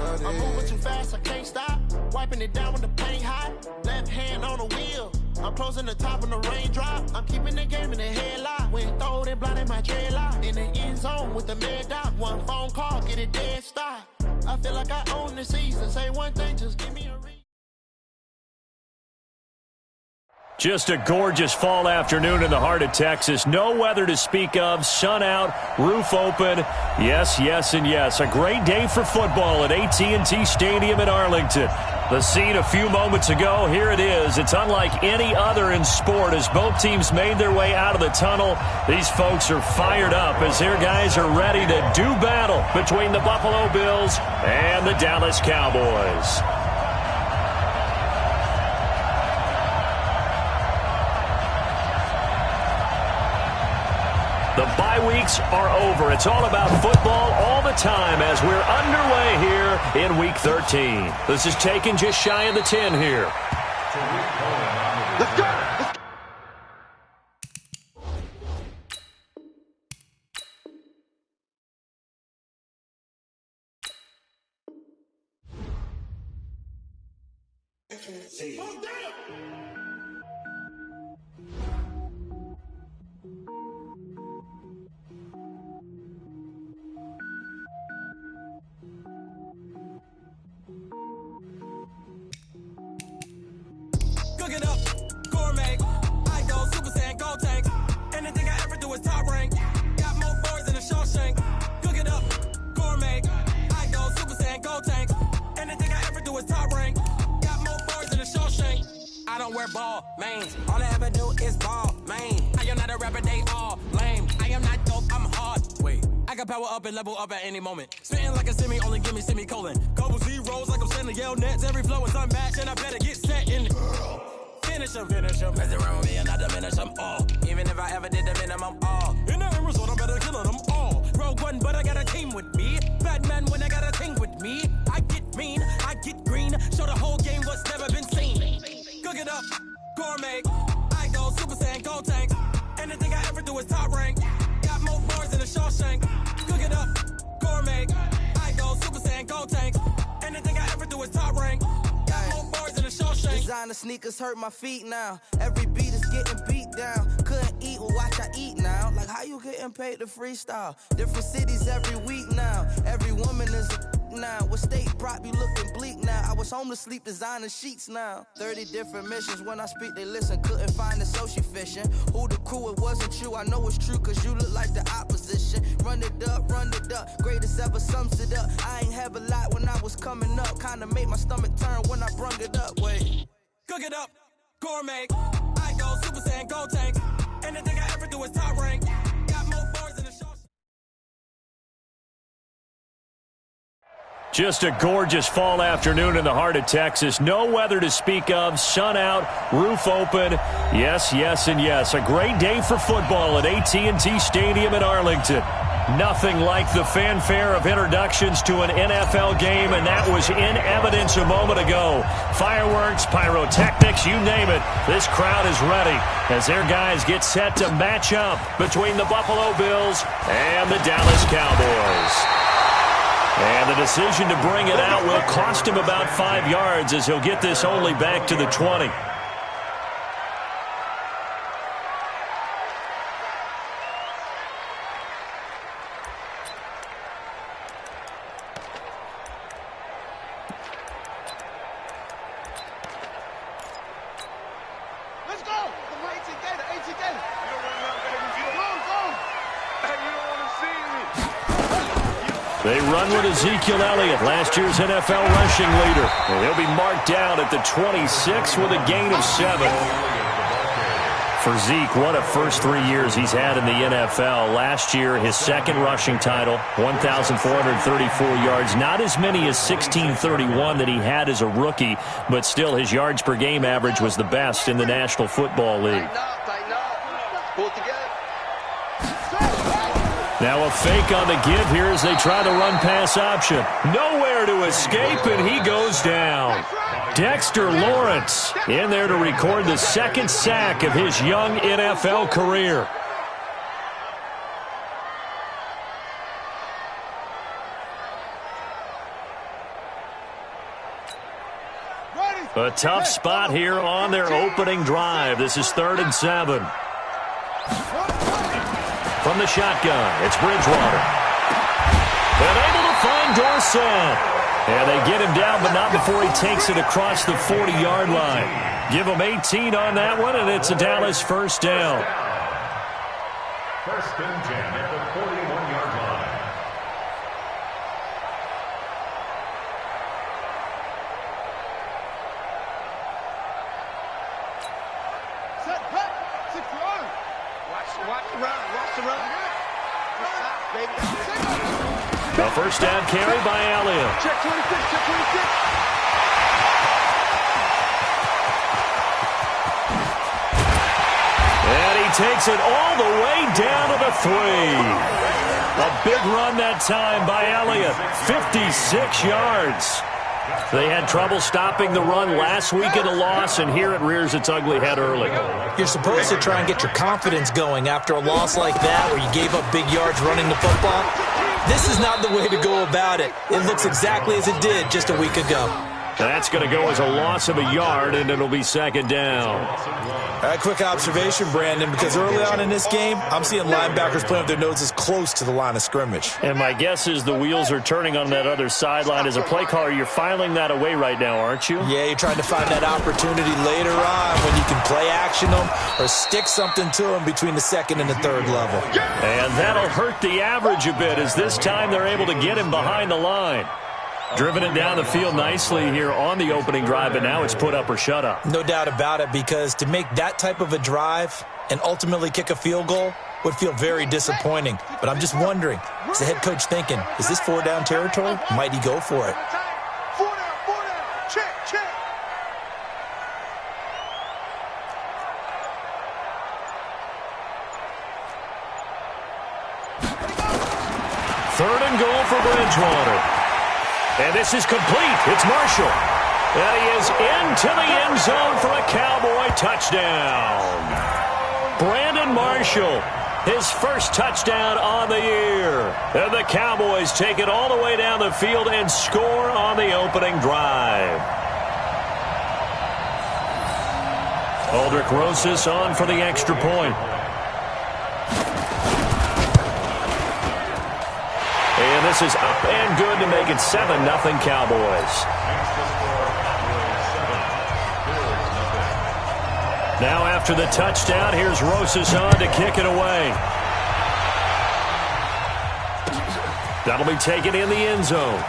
I'm moving too fast, I can't stop. Wiping it down when the paint hot. Left hand on the wheel. I'm closing the top when the raindrop. I'm keeping the game in the headlock. When throwed and blinding my dreadlock. In the end zone with the mad dot. One phone call, get it dead stop. I feel like I own the season. Say one thing, just give me a reason. Just a gorgeous fall afternoon in the heart of Texas. No weather to speak of. Sun out, roof open. Yes, yes, and yes. A great day for football at AT&T Stadium in Arlington. The scene a few moments ago, here it is. It's unlike any other in sport as both teams made their way out of the tunnel. These folks are fired up as their guys are ready to do battle between the Buffalo Bills and the Dallas Cowboys. The bye weeks are over. It's all about football all the time as we're underway here in Week 13. This is taking just shy of the 10 here. Let's go! Cook it up, gourmet. I go Super Saiyan, go tank. Anything I ever do is top rank. Got more boards than a Shawshank. Cook it up, gourmet. I go Super Saiyan, go tank. Anything I ever do is top rank. Got more boards than a Shawshank. I don't wear ball, mains. All I ever do is ball, main. I am not a rapper, they all lame. I am not dope, I'm hard. Wait, I can power up and level up at any moment. Spitting like a semi, only give me semicolon. Couple zeros like I'm sending yell nets. Every flow is unmatched and I better get set in. Finish them. Mess around with me and I diminish them all. Even if I ever did the minimum all. In the end result, I'm better killing them all. Rogue One, but I got a team with me. Batman when I got a thing with me. I get mean, I get green. Show the whole game what's never been seen. Cook it up, gourmet. I go Super Saiyan, go tank. Anything I ever do is top rank. Got more bars than a Shawshank. Cook it up, gourmet. I go Super Saiyan, go tank. Anything I ever do is top rank. Designer sneakers hurt my feet now. Every beat is getting beat down. Couldn't eat, well watch I eat now. Like how you getting paid to freestyle? Different cities every week now. Every woman is a now. What state prop you looking bleak now? I was home to sleep designer sheets now. 30 different missions. When I speak they listen. Couldn't find it so she fishing. Who the crew, it wasn't you. I know it's true cause you look like the opposition. Run it up. Greatest ever sums it up. I ain't have a lot when I was coming up. Kinda made my stomach turn when I brung it up. Wait. Cook it up, gourmet. I go Super Saiyan, go tank. Anything I ever do is top rank. Got more bars than a Shawshank. Just a gorgeous fall afternoon in the heart of Texas. No weather to speak of. Sun out, roof open. Yes, yes, and yes. A great day for football at AT&T Stadium in Arlington. Nothing like the fanfare of introductions to an NFL game, and that was in evidence a moment ago. Fireworks, pyrotechnics, you name it. This crowd is ready as their guys get set to match up between the Buffalo Bills and the Dallas Cowboys. And the decision to bring it out will cost him about 5 yards as he'll get this only back to the 20. They run with Ezekiel Elliott, last year's NFL rushing leader. And he'll be marked down at the 26 with a gain of 7. For Zeke, what a first 3 years he's had in the NFL. Last year, his second rushing title, 1,434 yards. Not as many as 1,631 that he had as a rookie, but still his yards per game average was the best in the National Football League. Pull together. Now a fake on the give here as they try the run-pass option. Nowhere to escape, and he goes down. Dexter Lawrence in there to record the second sack of his young NFL career. A tough spot here on their opening drive. This is 3rd and 7. From the shotgun, it's Bridgewater. And able to find Dorsett. And they get him down, but not before he takes it across the 40-yard line. Give him 18 on that one, and it's a Dallas first down. 1st and 10 at the 41-yard line. Watch the run. Watch the run. A first down carry by Elliott. Check 26. Check 26. And he takes it all the way down to the 3. A big run that time by Elliott. 56 yards. They had trouble stopping the run last week in a loss, and here it rears its ugly head early. You're supposed to try and get your confidence going after a loss like that where you gave up big yards running the football. This is not the way to go about it. It looks exactly as it did just a week ago. That's going to go as a loss of a yard, and it'll be 2nd down. A quick observation, Brandon, because early on in this game, I'm seeing linebackers playing with their noses close to the line of scrimmage. And my guess is the wheels are turning on that other sideline. As a play caller, you're filing that away right now, aren't you? Yeah, you're trying to find that opportunity later on when you can play action them or stick something to them between the 2nd and the 3rd level. And that'll hurt the average a bit, as this time they're able to get him behind the line. Driven it down the field nicely here on the opening drive, but now it's put up or shut up. No doubt about it, because to make that type of a drive and ultimately kick a field goal would feel very disappointing. But I'm just wondering, is the head coach thinking, is this 4-down territory? Might he go for it? 4 down. Check. 3rd and goal for Bridgewater. And this is complete. It's Marshall. And he is into the end zone for a Cowboy touchdown. Brandon Marshall, his first touchdown on the year. And the Cowboys take it all the way down the field and score on the opening drive. Aldrich Rosas on for the extra point. And this is up and good to make it 7-0 Cowboys. Now after the touchdown, here's Rosas on to kick it away. That'll be taken in the end zone.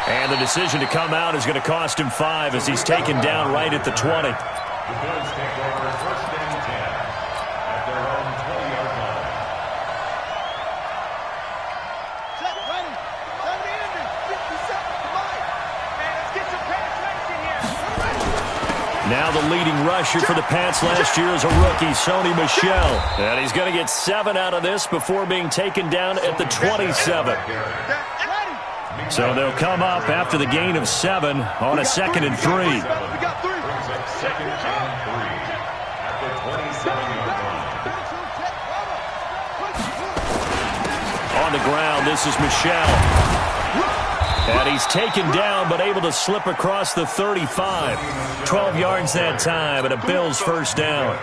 And the decision to come out is going to cost him 5 as he's taken down right at the 20. The Bills take over 1st and 10 at their own 20-yard line. Now the leading rusher for the Pats last year is a rookie, Sony Michel. And he's going to get 7 out of this before being taken down at the 27. So they'll come up after the gain of 7 on a 2nd and 3. Brings up 2nd and 3 at the 27-yard line. On the ground, this is Michel. And he's taken down, but able to slip across the 35. 12 yards that time, and a Bills first down.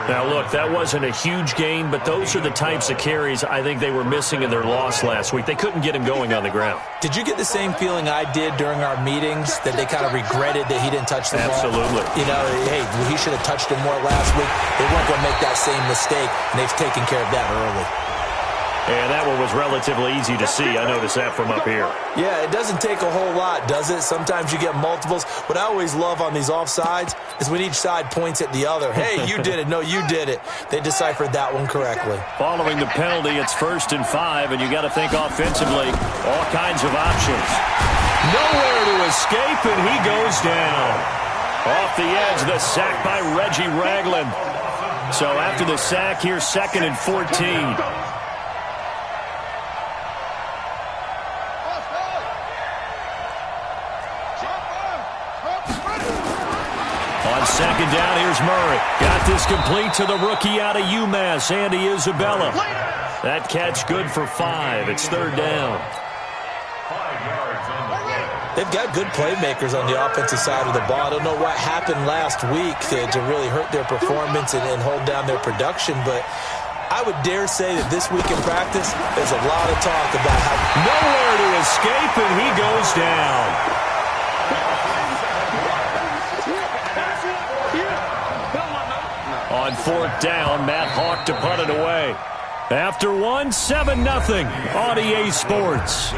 Now, look, that wasn't a huge gain, but those are the types of carries I think they were missing in their loss last week. They couldn't get him going on the ground. Did you get the same feeling I did during our meetings, that they kind of regretted that he didn't touch the ball? Absolutely. You know, hey, he should have touched it more last week. They weren't going to make that same mistake, and they've taken care of that early. And that one was relatively easy to see. I noticed that from up here. Yeah, it doesn't take a whole lot, does it? Sometimes you get multiples. What I always love on these offsides is when each side points at the other. Hey, you did it. No, you did it. They deciphered that one correctly. Following the penalty, it's 1st and 5, and you got to think offensively, all kinds of options. Nowhere to escape, and he goes down. Off the edge, the sack by Reggie Ragland. So after the sack, here's 2nd and 14. On 2nd down, here's Murray. Got this complete to the rookie out of UMass, Andy Isabella. That catch good for 5. It's 3rd down. 5 yards on the play. They've got good playmakers on the offensive side of the ball. I don't know what happened last week to really hurt their performance and hold down their production, but I would dare say that this week in practice, there's a lot of talk about how nowhere to escape, and he goes down. On 4th down, Matt Hawk to punt it away. After 7-0 on EA Sports.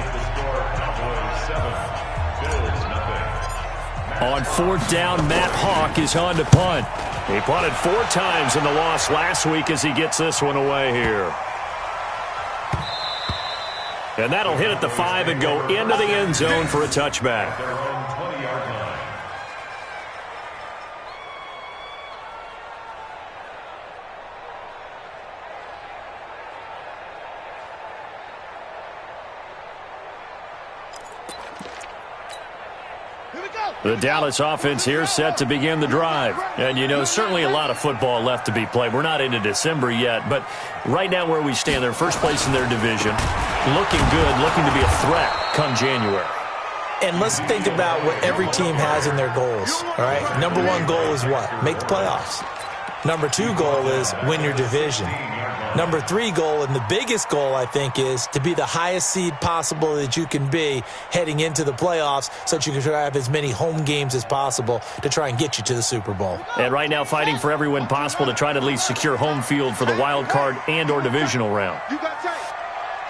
On 4th down, Matt Hawk is on to punt. He punted 4 times in the loss last week as he gets this one away here. And that'll hit at the 5 and go into the end zone for a touchback. The Dallas offense here set to begin the drive. And, you know, certainly a lot of football left to be played. We're not into December yet, but right now where we stand, they're first place in their division. Looking good, looking to be a threat come January. And let's think about what every team has in their goals, all right? Number 1 goal is what? Make the playoffs. Number 2 goal is win your division. Number 3 goal, and the biggest goal, I think, is to be the highest seed possible that you can be heading into the playoffs so that you can try to have as many home games as possible to try and get you to the Super Bowl. And right now fighting for every win possible to try to at least secure home field for the wild card and or divisional round. You got tight.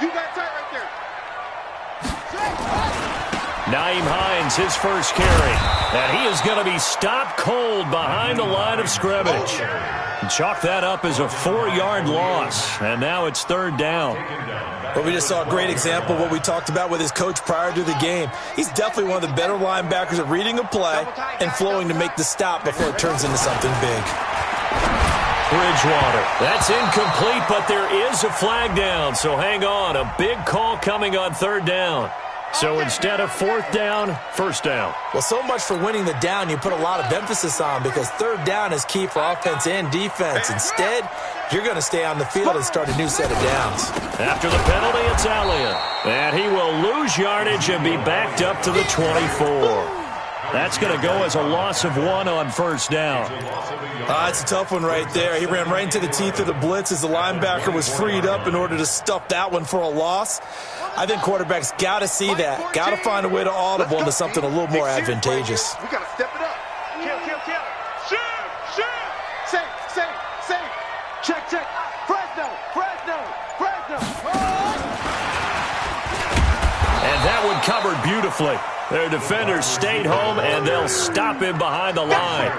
You got tight right there. Nyheim Hines, his first carry. And he is going to be stopped cold behind the line of scrimmage. Chalk that up as a 4-yard loss. And now it's 3rd down. Well, we just saw a great example of what we talked about with his coach prior to the game. He's definitely one of the better linebackers at reading a play and flowing to make the stop before it turns into something big. Bridgewater. That's incomplete, but there is a flag down. So hang on. A big call coming on 3rd down. So instead of 4th down, 1st down. Well, so much for winning the down you put a lot of emphasis on because 3rd down is key for offense and defense. Instead, you're going to stay on the field and start a new set of downs. After the penalty, it's Elliott. And he will lose yardage and be backed up to the 24. That's going to go as a loss of 1 on 1st down. It's a tough one right there. He ran right into the teeth of the blitz as the linebacker was freed up in order to stuff that one for a loss. I think quarterbacks got to see that. Got to find a way to audible into something a little more advantageous. We got to step it up. Kill. Shoot. Safe. Check. Fresno. And that one covered beautifully. Their defenders stayed home, and they'll stop him behind the line.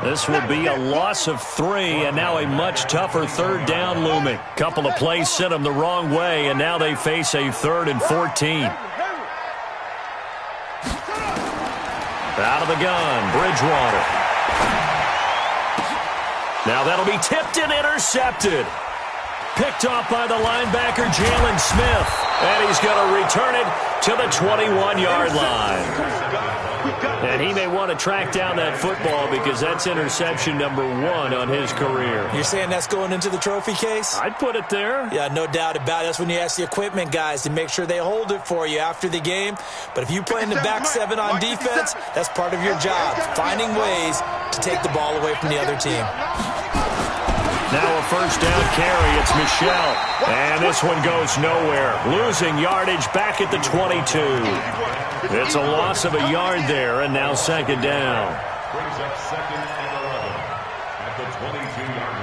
This will be a loss of 3, and now a much tougher 3rd down looming. Couple of plays sent them the wrong way, and now they face a 3rd and 14. Out of the gun, Bridgewater. Now that'll be tipped and intercepted. Picked off by the linebacker, Jalen Smith. And he's going to return it to the 21-yard line. And he may want to track down that football because that's interception number 1 on his career. You're saying that's going into the trophy case? I'd put it there. Yeah, no doubt about it. That's when you ask the equipment guys to make sure they hold it for you after the game. But if you play in the back 7 on defense, that's part of your job, finding ways to take the ball away from the other team. Now a 1st down carry. It's Michel. And this one goes nowhere. Losing yardage back at the 22. It's a loss of a yard there, and now 2nd down. Brings up 2nd and 11 at the 22-yard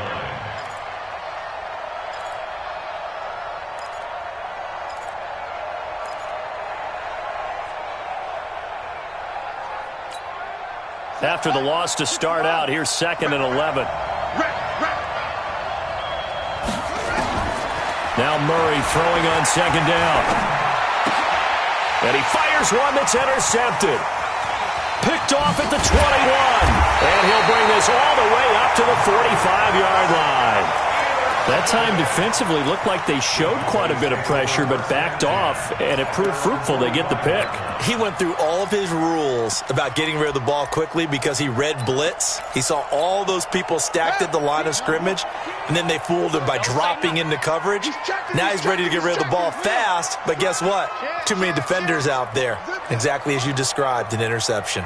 line. After the loss to start out, here's 2nd and 11. Now Murray throwing on 2nd down. And he fires one that's intercepted. Picked off at the 21. And he'll bring this all the way up to the 45-yard line. That time defensively looked like they showed quite a bit of pressure but backed off, and it proved fruitful. They get the pick. He went through all of his rules about getting rid of the ball quickly because he read blitz. He saw all those people stacked at the line of scrimmage, and then they fooled him by dropping into coverage. Now he's ready to get rid of the ball fast, but guess what? Too many defenders out there. Exactly as you described, an interception.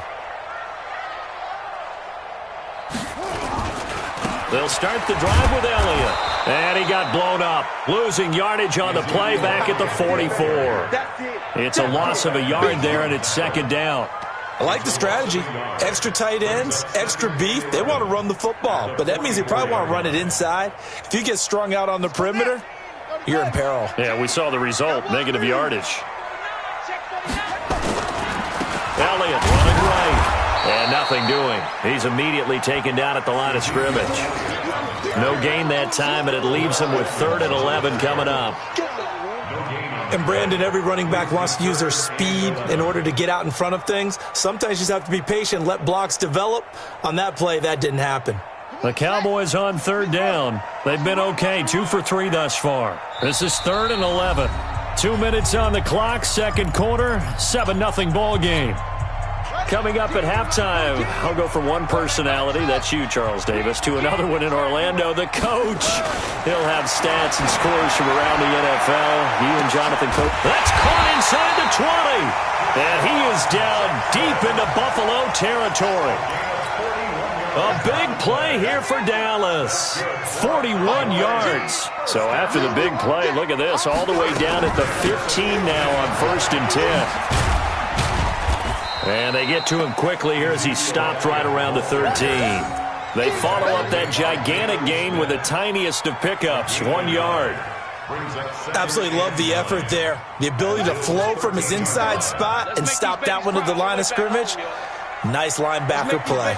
They'll start the drive with Elliott. And he got blown up. Losing yardage on the play back at the 44. It's a loss of a yard there, and it's second down. I like the strategy. Extra tight ends, extra beef. They want to run the football, but that means they probably want to run it inside. If you get strung out on the perimeter, you're in peril. Yeah, we saw the result, negative yardage. Elliott running right. And nothing doing. He's immediately taken down at the line of scrimmage. No gain that time, and it leaves him with 3rd and 11 coming up. And Brandon, every running back wants to use their speed in order to get out in front of things. Sometimes you just have to be patient, let blocks develop. On that play, that didn't happen. The Cowboys on 3rd down. They've been okay, 2 for 3 thus far. This is 3rd and 11. 2 minutes on the clock, second quarter, 7-0 ball game. Coming up at halftime, I'll go from one personality, that's you, Charles Davis, to another one in Orlando, the coach. He'll have stats and scores from around the NFL. He and Jonathan Coach. That's caught inside the 20. And he is down deep into Buffalo territory. A big play here for Dallas. 41 yards. So after the big play, look at this, all the way down at the 15 now on 1st and 10. And they get to him quickly here as he stopped right around the 13. They follow up that gigantic gain with the tiniest of pickups, 1 yard. Absolutely love the effort there. The ability to flow from his inside spot and stop that one at the line of scrimmage. Nice linebacker play.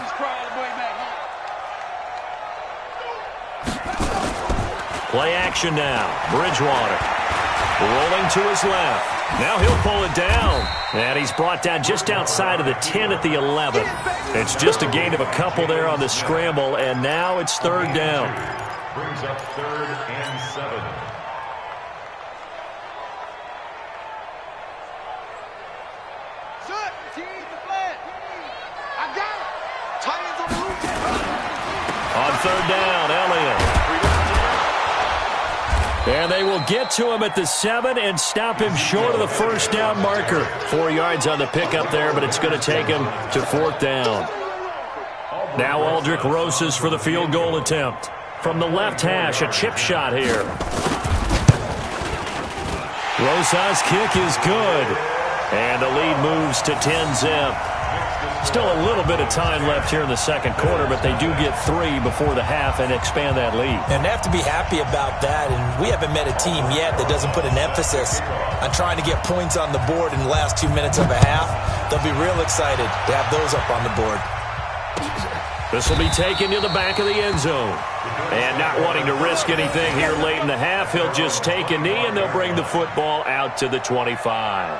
Play action now. Bridgewater rolling to his left. Now he'll pull it down. And he's brought down just outside of the 10 at the 11. It's just a gain of a couple there on the scramble, and now it's 3rd down. Brings up 3rd and 7. On 3rd down, Elliott. And they will get to him at the 7 and stop him short of the 1st down marker. 4 yards on the pickup there, but it's going to take him to 4th down. Now Aldrick Rosas for the field goal attempt. From the left hash, a chip shot here. Rosas' kick is good. And the lead moves to 10-zip. Still a little bit of time left here in the second quarter, but they do get 3 before the half and expand that lead. And they have to be happy about that, and we haven't met a team yet that doesn't put an emphasis on trying to get points on the board in the last 2 minutes of a half. They'll be real excited to have those up on the board. This will be taken to the back of the end zone. And not wanting to risk anything here late in the half, he'll just take a knee, and they'll bring the football out to the 25.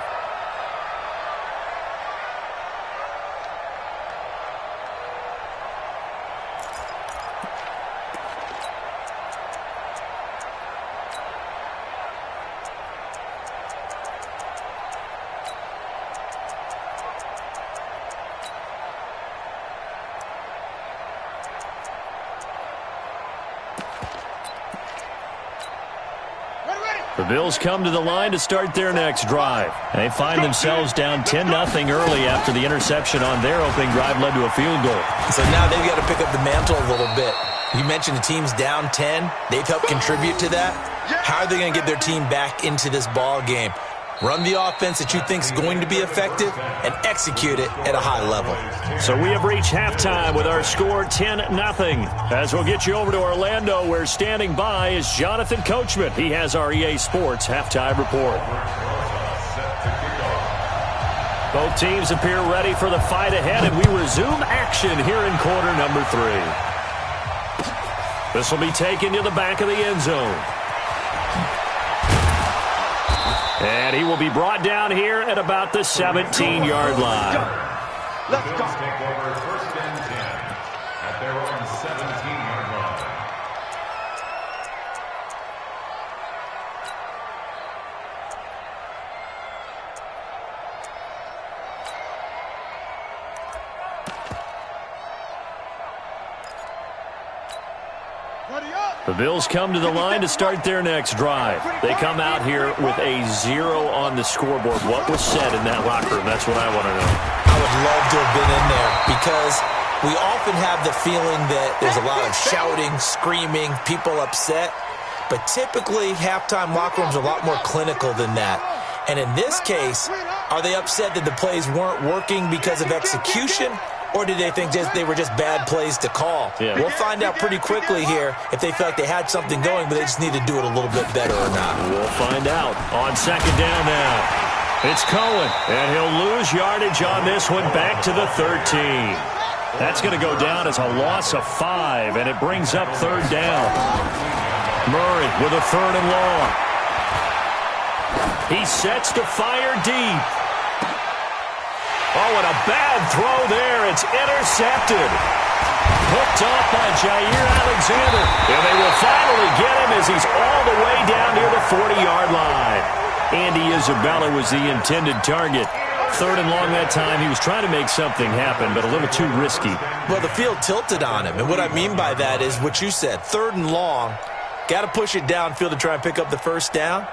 The Bills come to the line to start their next drive. They find themselves down 10-0 early after the interception on their opening drive led to a field goal. So now they've got to pick up the mantle a little bit. You mentioned the team's down 10. They've helped contribute to that. How are they going to get their team back into this ball game? Run the offense that you think is going to be effective and execute it at a high level. So we have reached halftime with our score 10-0. As we'll get you over to Orlando, where standing by is Jonathan Coachman. He has our EA Sports halftime report. Both teams appear ready for the fight ahead, and we resume action here in quarter number 3. This will be taken to the back of the end zone. And he will be brought down here at about the 17-yard line. Let's go. Take over 1st and 10 at their own 17-yard line. The Bills come to the line to start their next drive. They come out here with a 0 on the scoreboard. What was said in that locker room? That's what I want to know. I would love to have been in there because we often have the feeling that there's a lot of shouting, screaming, people upset. But typically, halftime locker rooms are a lot more clinical than that. And in this case, are they upset that the plays weren't working because of execution? Or did they think they were just bad plays to call? Yeah. We'll find out pretty quickly here if they feel like they had something going, but they just need to do it a little bit better or not. We'll find out. On second down now, it's Cohen, and he'll lose yardage on this one back to the 13. That's going to go down as a loss of 5, and it brings up third down. Murray with a third and long. He sets to fire deep. Oh, and a bad throw there. It's intercepted. Hooked off by Jair Alexander. And they will finally get him as he's all the way down near the 40-yard line. Andy Isabella was the intended target. Third and long that time. He was trying to make something happen, but a little too risky. Well, the field tilted on him. And what I mean by that is what you said. Third and long. Got to push it downfield to try and pick up the first down.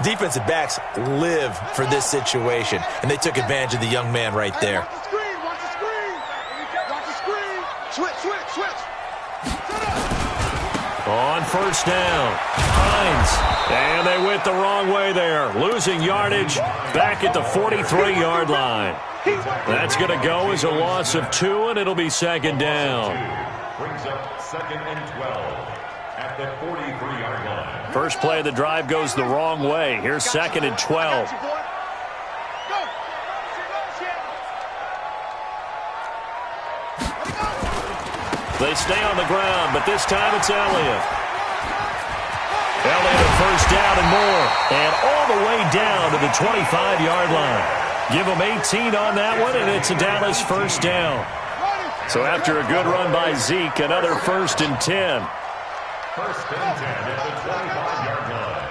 Defensive backs live for this situation, and they took advantage of the young man right there. Watch the screen, watch the screen. Watch the screen. Switch. On first down, Hines. And they went the wrong way there. Losing yardage back at the 43-yard line. That's going to go as a loss of 2, and it'll be second down. Brings up second and 12 at the 43-yard line. First play of the drive goes the wrong way. Here's second and 12. They stay on the ground, but this time it's Elliott. Elliott a first down and more. And all the way down to the 25-yard line. Give them 18 on that one, and it's a Dallas first down. So after a good run by Zeke, another first and 10. First and 10 at the 25-yard line.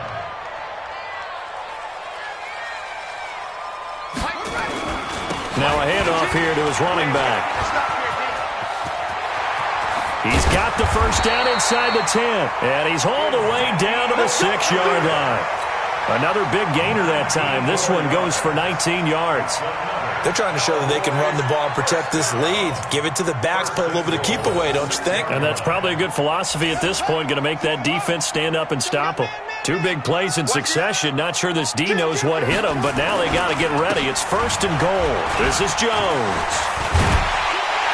Now a handoff here to his running back. He's got the first down inside the 10, and he's all the way down to the 6-yard line. Another big gainer that time. This one goes for 19 yards. They're trying to show that they can run the ball and protect this lead. Give it to the backs, play a little bit of keep away, don't you think? And that's probably a good philosophy at this point, going to make that defense stand up and stop them. 2 big plays in succession. Not sure this D knows what hit him, but now they got to get ready. It's first and goal. This is Jones.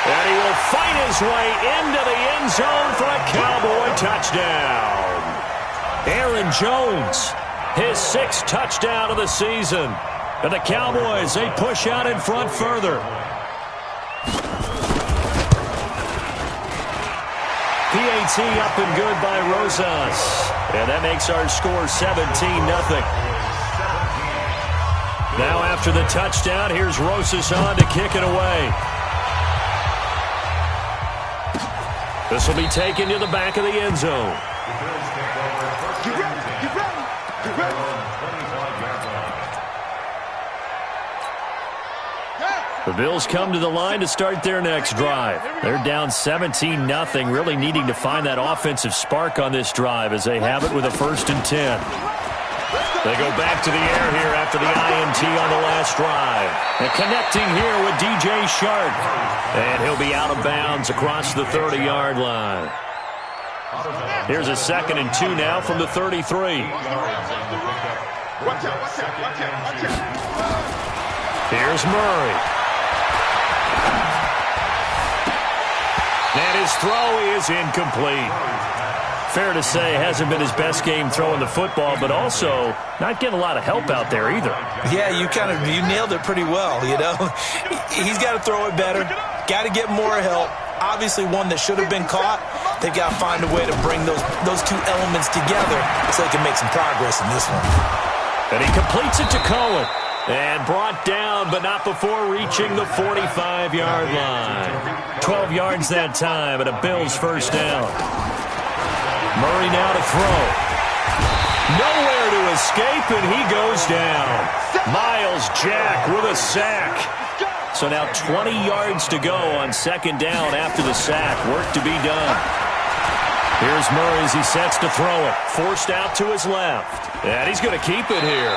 And he will fight his way into the end zone for a Cowboy touchdown. Aaron Jones, his 6th touchdown of the season. And the Cowboys, they push out in front further. PAT up and good by Rosas. And that makes our score 17-0. Now after the touchdown, here's Rosas on to kick it away. This will be taken to the back of the end zone. Get ready. The Bills come to the line to start their next drive. They're down 17-0, really needing to find that offensive spark on this drive as they have it with a first and 10. They go back to the air here after the INT on the last drive. And connecting here with DJ Shark. And he'll be out of bounds across the 30-yard line. Here's a second and 2 now from the 33. Here's Murray. And his throw is incomplete. Fair to say, hasn't been his best game throwing the football, but also not getting a lot of help out there either. Yeah, you nailed it pretty well, you know. He's got to throw it better. Got to get more help. Obviously one that should have been caught. They've got to find a way to bring those 2 elements together so they can make some progress in this one. And he completes it to Cohen. And brought down, but not before reaching the 45-yard line. 12 yards that time, and a Bills first down. Murray now to throw. Nowhere to escape, and he goes down. Miles Jack with a sack. So now 20 yards to go on second down after the sack. Work to be done. Here's Murray as he sets to throw it. Forced out to his left. And he's going to keep it here.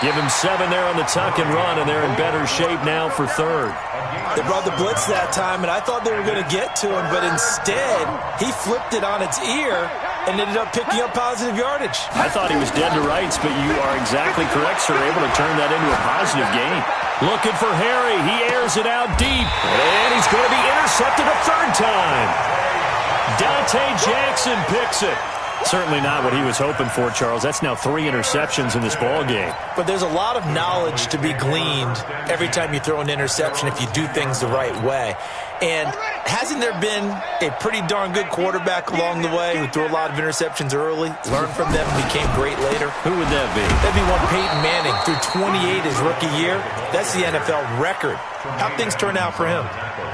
Give him 7 there on the tuck and run, and they're in better shape now for third. They brought the blitz that time, and I thought they were going to get to him, but instead, he flipped it on its ear and ended up picking up positive yardage. I thought he was dead to rights, but you are exactly correct, sir. Able to turn that into a positive gain. Looking for Harry. He airs it out deep, and he's going to be intercepted a third time. Dante Jackson picks it. Certainly not what he was hoping for, Charles. That's now 3 interceptions in this ball game. But there's a lot of knowledge to be gleaned every time you throw an interception if you do things the right way. And hasn't there been a pretty darn good quarterback along the way who threw a lot of interceptions early, learned from them, and became great later? Who would that be? That'd be one Peyton Manning. Threw 28 his rookie year. That's the NFL record. How'd things turn out for him?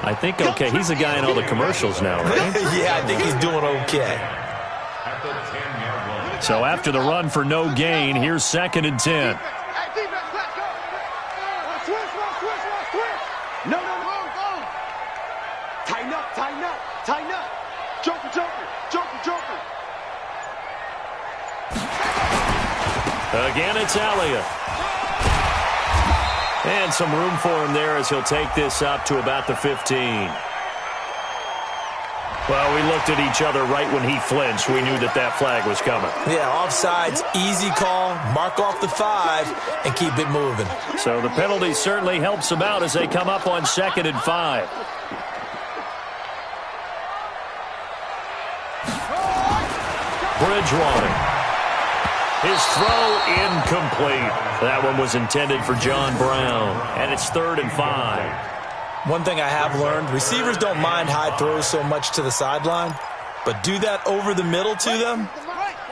I think okay. He's a guy in all the commercials now, right? Yeah, I think he's doing okay. So after the run for no gain, here's 2nd and 10. No. Tighten up. Joker. Again, it's Elliott. And some room for him there as he'll take this up to about the 15. Well, we looked at each other right when he flinched. We knew that flag was coming. Yeah, offsides, easy call, mark off the 5, and keep it moving. So the penalty certainly helps them out as they come up on 2nd and 5. Bridgewater. His throw incomplete. That one was intended for John Brown. And it's 3rd and 5. One thing I have learned, receivers don't mind high throws so much to the sideline, but do that over the middle to them,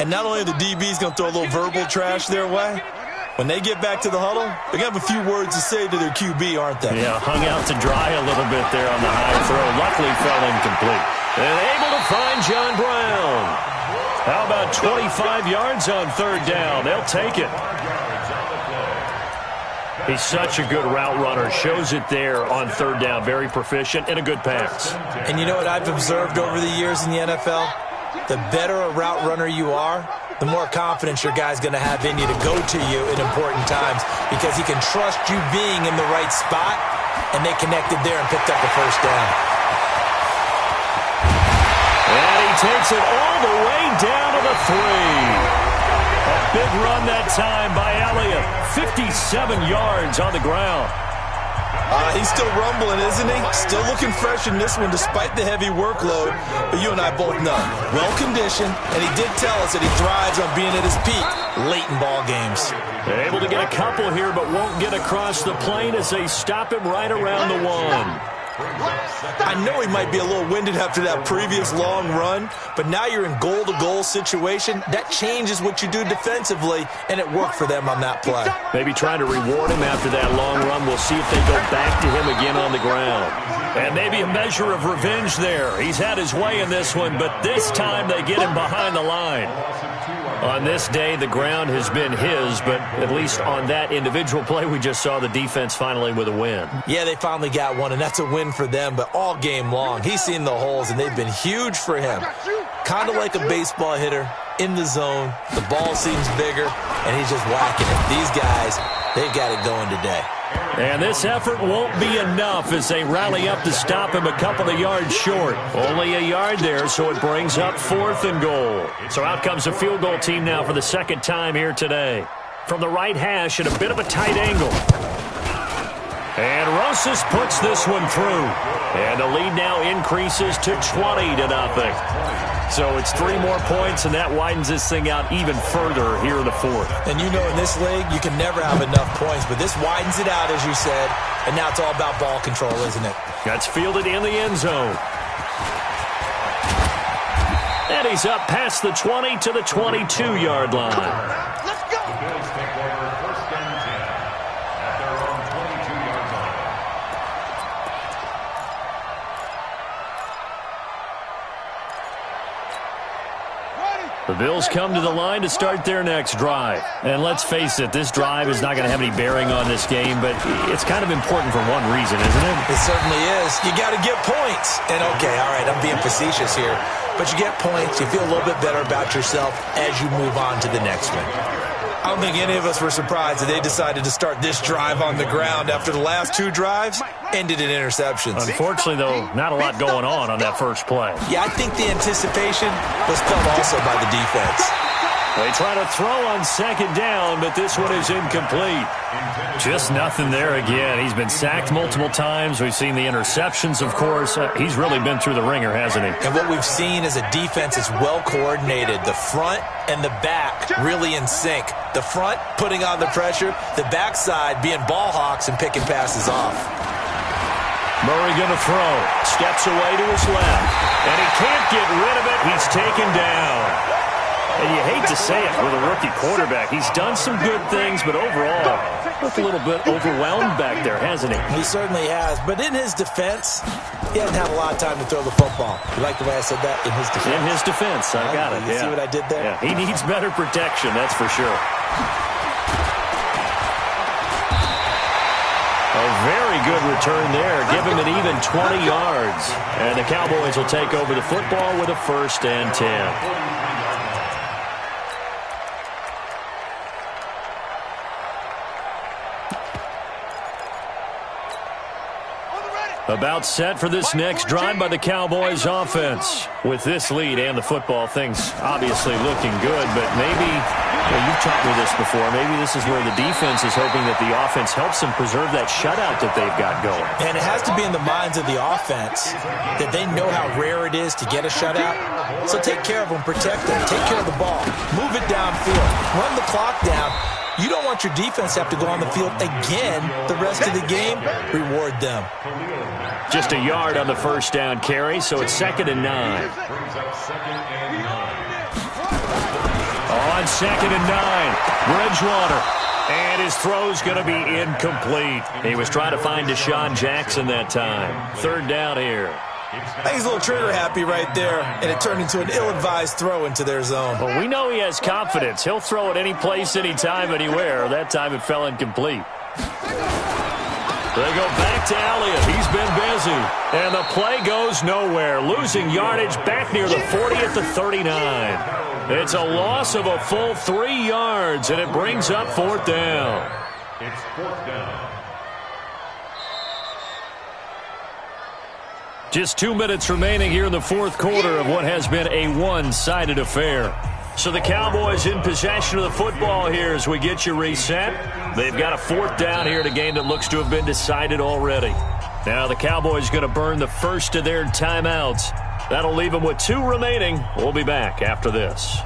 and not only are the DBs going to throw a little verbal trash their way, when they get back to the huddle, they're going to have a few words to say to their QB, aren't they? Yeah, hung out to dry a little bit there on the high throw. Luckily fell incomplete. And able to find John Brown. How about 25 yards on 3rd down? They'll take it. He's such a good route runner. Shows it there on 3rd down. Very proficient and a good pass. And you know what I've observed over the years in the NFL? The better a route runner you are, the more confidence your guy's going to have in you to go to you in important times because he can trust you being in the right spot, and they connected there and picked up a 1st down. And he takes it all the way down to the 3. A big run that time by Elliott. 57 yards on the ground. He's still rumbling, isn't he? Still looking fresh in this one despite the heavy workload. But you and I both know, well-conditioned, and he did tell us that he thrives on being at his peak late in ball games. They're able to get a couple here, but won't get across the plane as they stop him right around the 1. I know he might be a little winded after that previous long run, but now you're in goal-to-goal situation. That changes what you do defensively, and it worked for them on that play. Maybe trying to reward him after that long run. We'll see if they go back to him again on the ground. And maybe a measure of revenge there. He's had his way in this one, but this time they get him behind the line. On this day, the ground has been his, but at least on that individual play, we just saw the defense finally with a win. Yeah, they finally got one, and that's a win for them, but all game long, he's seen the holes, and they've been huge for him. Kind of like a baseball hitter in the zone. The ball seems bigger, and he's just whacking it. These guys, they've got it going today. And this effort won't be enough as they rally up to stop him a couple of yards short. Only a yard there, so it brings up 4th and goal. So out comes the field goal team now for the 2nd time here today. From the right hash at a bit of a tight angle. And Rosas puts this one through. And the lead now increases to 20-0. So it's 3 more points, and that widens this thing out even further here in the 4th. And you know in this league, you can never have enough points, but this widens it out, as you said, and now it's all about ball control, isn't it? That's fielded in the end zone. And he's up past the 20 to the 22-yard line. Let's go! The Bills take over 1st and 10 at their own 22-yard line. Ready? The Bills come to the line to start their next drive. And let's face it, this drive is not going to have any bearing on this game, but it's kind of important for one reason, isn't it? It certainly is. You got to get points. And okay, all right, I'm being facetious here, but you get points, you feel a little bit better about yourself as you move on to the next one. I don't think any of us were surprised that they decided to start this drive on the ground after the last 2 drives ended in interceptions. Unfortunately, though, not a lot going on that first play. Yeah, I think the anticipation was felt also by the defense. They try to throw on second down, but this one is incomplete. Just nothing there again. He's been sacked multiple times. We've seen the interceptions, of course. He's really been through the ringer, hasn't he? And what we've seen is a defense that's well coordinated. The front and the back really in sync. The front putting on the pressure, the backside being ball hawks and picking passes off. Murray going to throw. Steps away to his left. And he can't get rid of it. He's taken down. And you hate to say it with a rookie quarterback. He's done some good things, but overall, looked a little bit overwhelmed back there, hasn't he? He certainly has. But in his defense, he hasn't had a lot of time to throw the football. You like the way I said that? In his defense? In his defense. I got it. You see what I did there? Yeah, he needs better protection, that's for sure. A very good return there. Give him an even 20 yards. And the Cowboys will take over the football with a 1st and 10. About set for this next drive by the Cowboys offense. With this lead and the football, things obviously looking good, but maybe, you've taught me this before, maybe this is where the defense is hoping that the offense helps them preserve that shutout that they've got going. And it has to be in the minds of the offense that they know how rare it is to get a shutout. So take care of them, protect them, take care of the ball, move it downfield, run the clock down. You don't want your defense to have to go on the field again the rest of the game. Reward them. Just a yard on the first down carry, so it's 2nd and 9. On 2nd and 9, Bridgewater. And his throw's going to be incomplete. He was trying to find Deshaun Jackson that time. 3rd down here. I think he's a little trigger happy right there, and it turned into an ill-advised throw into their zone. Well, we know he has confidence. He'll throw it any place, anytime, anywhere. That time it fell incomplete. They go back to Elliott. He's been busy. And the play goes nowhere. Losing yardage back near the 40 at the 39. It's a loss of a full 3 yards, and it brings up 4th down. It's 4th down. Just 2 minutes remaining here in the 4th quarter of what has been a one-sided affair. So the Cowboys in possession of the football here as we get you reset. They've got a 4th down here in a game that looks to have been decided already. Now the Cowboys going to burn the first of their timeouts. That'll leave them with 2 remaining. We'll be back after this.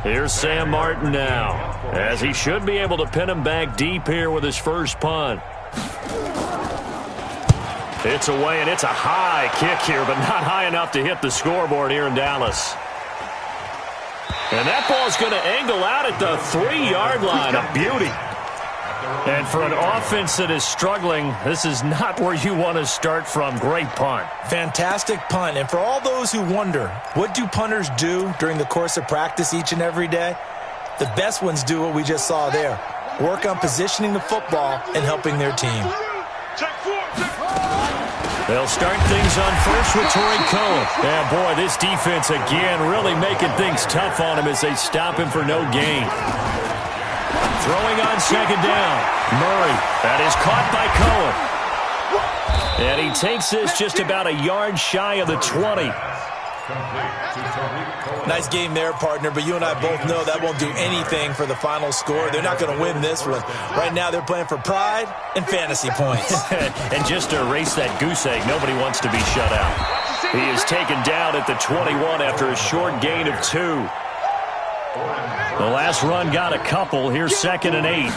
Here's Sam Martin now, as he should be able to pin him back deep here with his first punt. It's away, and it's a high kick here, but not high enough to hit the scoreboard here in Dallas. And that ball's going to angle out at the 3-yard line. A beauty. And for an offense that is struggling, this is not where you want to start from. Great punt. Fantastic punt. And for all those who wonder, what do punters do during the course of practice each and every day? The best ones do what we just saw there. Work on positioning the football and helping their team. They'll start things on first with Torrey Cohen. And boy, this defense again really making things tough on him as they stop him for no gain. Throwing on second down. Murray. That is caught by Cohen. And he takes this just about a yard shy of the 20. Nice game there, partner, but you and I both know that won't do anything for the final score. They're not going to win this one. Right now they're playing for pride and fantasy points. And just to erase that goose egg, nobody wants to be shut out. He is taken down at the 21 after a short gain of 2. The last run got a couple. Here's 2nd and 8.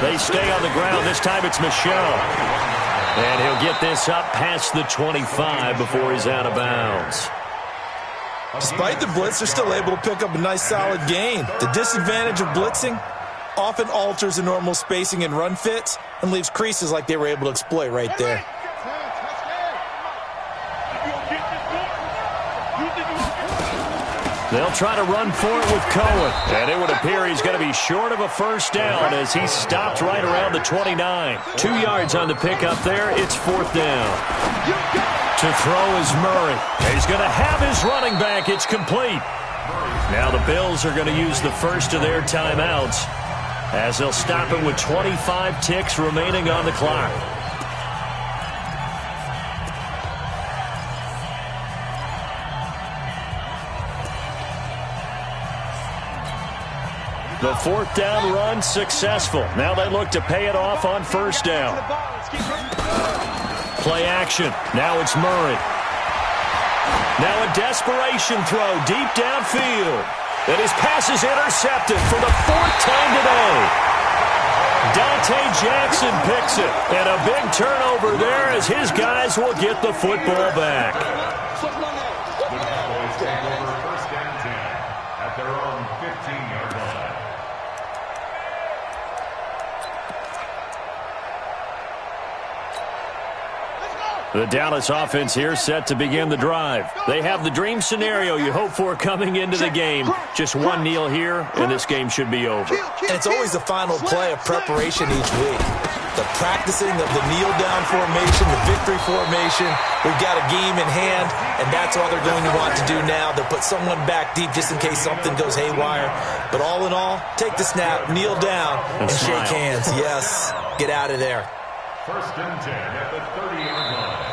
They stay on the ground. This time it's Michel. And he'll get this up past the 25 before he's out of bounds. Despite the blitz, they're still able to pick up a nice solid gain. The disadvantage of blitzing, often alters the normal spacing and run fits and leaves creases like they were able to exploit right there. They'll try to run for it with Cohen. And it would appear he's going to be short of a first down as he stopped right around the 29. 2 yards on the pickup there. It's 4th down. To throw is Murray. He's going to have his running back. It's complete. Now the Bills are going to use the first of their timeouts as they'll stop it with 25 ticks remaining on the clock. The 4th down run successful. Now they look to pay it off on first down. Play action. Now it's Murray. Now a desperation throw deep downfield. And his pass is intercepted for the 4th time today. Dante Jackson picks it. And a big turnover there as his guys will get the football back. The Cowboys take over 1st and 10 at their own 15-yard line. The Dallas offense here set to begin the drive. They have the dream scenario you hope for coming into the game. Just one kneel here, and this game should be over. And it's always the final play of preparation each week. The practicing of the kneel-down formation, the victory formation. We've got a game in hand, and that's all they're going to want to do now. They'll put someone back deep just in case something goes haywire. But all in all, take the snap, kneel down, and shake hands. Yes, get out of there. 1st and 10 at the 30-yard line.